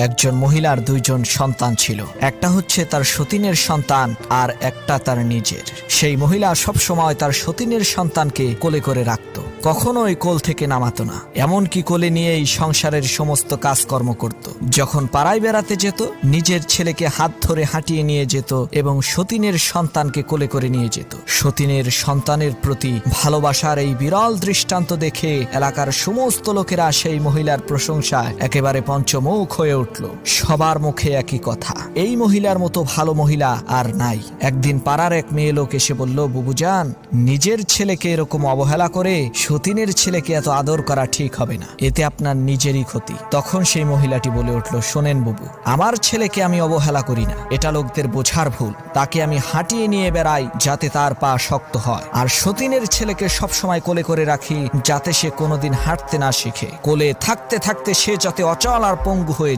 একজন মহিলার দুইজন সন্তান ছিল। একটা হচ্ছে তার সতীনের সন্তান আর একটা তার নিজের। সেই মহিলা সব সময় তার সতীনের সন্তানকে কোলে করে রাখত, কখনোই কোল থেকে নামাতো না, এমনকি কোলে নিয়েই সংসারের সমস্ত কাজকর্ম করত। যখন পাড়ায় বেড়াতে যেত, নিজের ছেলেকে হাত ধরে হাঁটিয়ে নিয়ে যেত এবং সতীনের সন্তানকে কোলে করে নিয়ে যেত। সতীনের সন্তানের প্রতি ভালোবাসার এই বিরল দৃষ্টান্ত দেখে এলাকার সমস্ত লোকেরা সেই মহিলার প্রশংসায় একেবারে পঞ্চমুখ হয়ে উঠল। সবার মুখে একই কথা, এই মহিলার মতো ভালো মহিলা আর নাই। একদিন পাড়ার এক মেয়ে লোক এসে বলল, বুবুজান, নিজের ছেলেকে এরকম অবহেলা করে সতীনের ছেলেকে এত আদর করা ঠিক হবে না, এতে আপনার নিজেরই ক্ষতি। তখন সেই মহিলাটি বলে উঠল, শোনেন বুবু, আমার ছেলেকে আমি অবহেলা করি না, এটা লোকদের বোঝার ভুল। তাকে আমি হাঁটিয়ে নিয়ে বেড়াই যাতে তার পা শক্ত হয়, আর সতীনের ছেলেকে সবসময় কোলে করে রাখি যাতে সে কোনোদিন হাঁটতে না শিখে। কোলে থাকতে থাকতে সে যাতে অচল আর পঙ্গু হয়ে যায়।